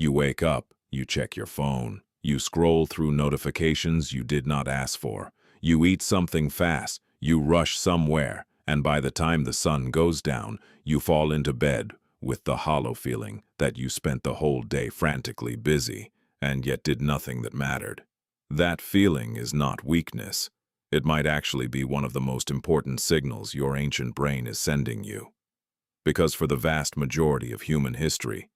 You wake up, you check your phone, you scroll through notifications you did not ask for, you eat something fast, you rush somewhere, and by the time the sun goes down, you fall into bed with the hollow feeling that you spent the whole day frantically busy and yet did nothing that mattered. That feeling is not weakness. It might actually be one of the most important signals your ancient brain is sending you. Because for the vast majority of human history,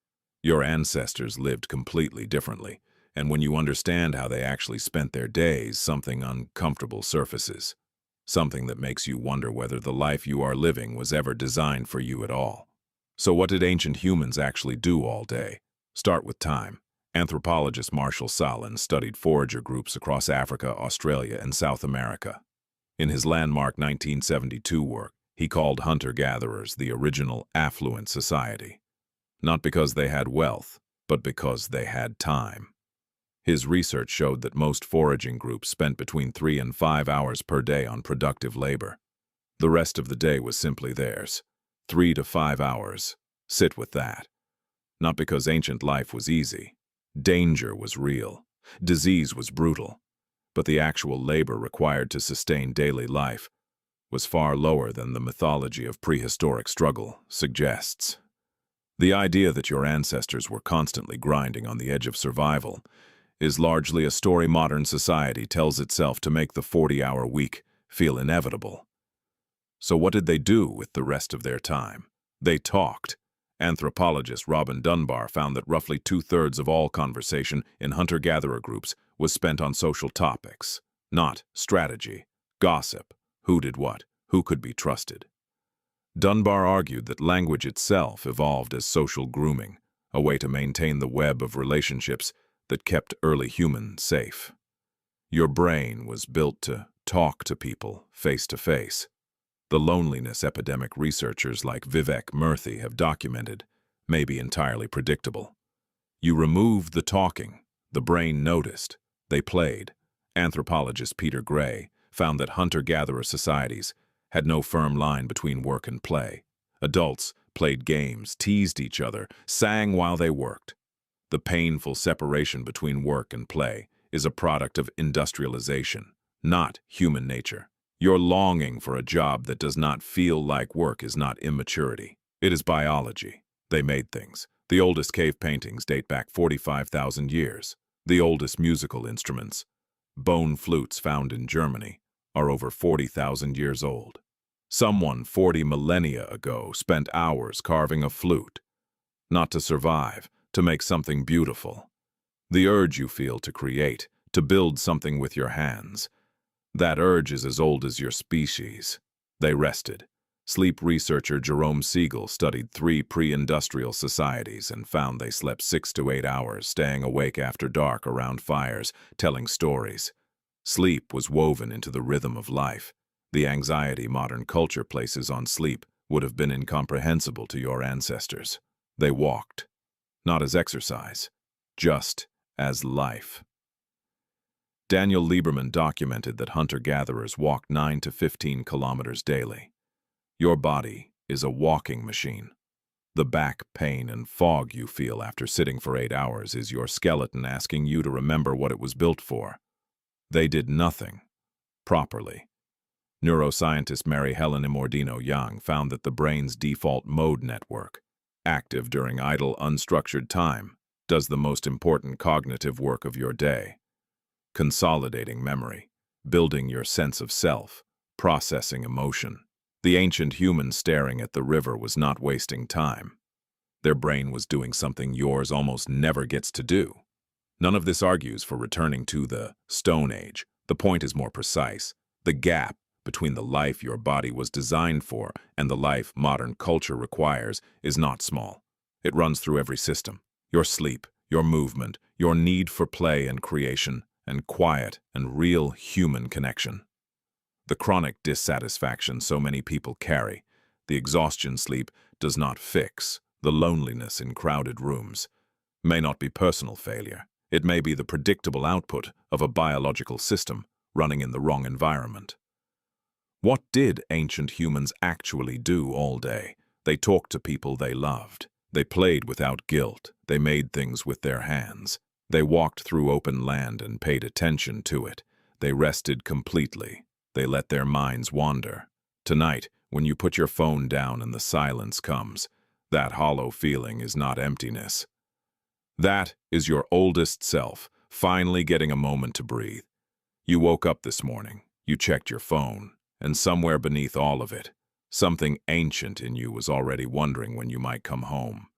your ancestors lived completely differently, and when you understand how they actually spent their days, something uncomfortable surfaces. Something that makes you wonder whether the life you are living was ever designed for you at all. So what did ancient humans actually do all day? Start with time. Anthropologist Marshall Sahlins studied forager groups across Africa, Australia, and South America. In his landmark 1972 work, he called hunter-gatherers the original affluent society. Not because they had wealth, but because they had time. His research showed that most foraging groups spent between 3 and 5 hours per day on productive labor. The rest of the day was simply theirs. 3 to 5 hours. Sit with that. Not because ancient life was easy. Danger was real. Disease was brutal. But the actual labor required to sustain daily life was far lower than the mythology of prehistoric struggle suggests. The idea that your ancestors were constantly grinding on the edge of survival is largely a story modern society tells itself to make the 40-hour week feel inevitable. So what did they do with the rest of their time? They talked. Anthropologist Dunbar found that roughly 2/3 of all conversation in hunter-gatherer groups was spent on social topics, not strategy, gossip, who did what, who could be trusted. Dunbar argued that language itself evolved as social grooming, a way to maintain the web of relationships that kept early humans safe. Your brain was built to talk to people face to face. The loneliness epidemic researchers like Vivek Murthy have documented may be entirely predictable. You removed the talking, the brain noticed, they played. Anthropologist Peter Gray found that hunter-gatherer societies had no firm line between work and play. Adults played games, teased each other, sang while they worked. The painful separation between work and play is a product of industrialization, not human nature. Your longing for a job that does not feel like work is not immaturity. It is biology. They made things. The oldest cave paintings date back 45,000 years. The oldest musical instruments, bone flutes found in Germany, are over 40,000 years old. Someone 40 millennia ago spent hours carving a flute, not to survive, to make something beautiful. The urge you feel to create, to build something with your hands, that urge is as old as your species. They rested. Sleep researcher Jerome Siegel studied 3 pre-industrial societies and found they slept 6 to 8 hours, staying awake after dark around fires, telling stories. Sleep was woven into the rhythm of life. The anxiety modern culture places on sleep would have been incomprehensible to your ancestors. They walked, not as exercise, just as life. Daniel Lieberman documented that hunter-gatherers walked 9 to 15 kilometers daily. Your body is a walking machine. The back pain and fog you feel after sitting for 8 hours is your skeleton asking you to remember what it was built for. They did nothing properly. Neuroscientist Mary Helen Imordino-Young found that the brain's default mode network, active during idle, unstructured time, does the most important cognitive work of your day. Consolidating memory, building your sense of self, processing emotion. The ancient human staring at the river was not wasting time. Their brain was doing something yours almost never gets to do. None of this argues for returning to the Stone Age. The point is more precise. The gap between the life your body was designed for and the life modern culture requires is not small. It runs through every system. Your sleep, your movement, your need for play and creation, and quiet and real human connection. The chronic dissatisfaction so many people carry, the exhaustion sleep does not fix, the loneliness in crowded rooms, may not be personal failure. It may be the predictable output of a biological system running in the wrong environment. What did ancient humans actually do all day? They talked to people they loved. They played without guilt. They made things with their hands. They walked through open land and paid attention to it. They rested completely. They let their minds wander. Tonight, when you put your phone down and the silence comes, that hollow feeling is not emptiness. That is your oldest self, finally getting a moment to breathe. You woke up this morning, you checked your phone, and somewhere beneath all of it, something ancient in you was already wondering when you might come home.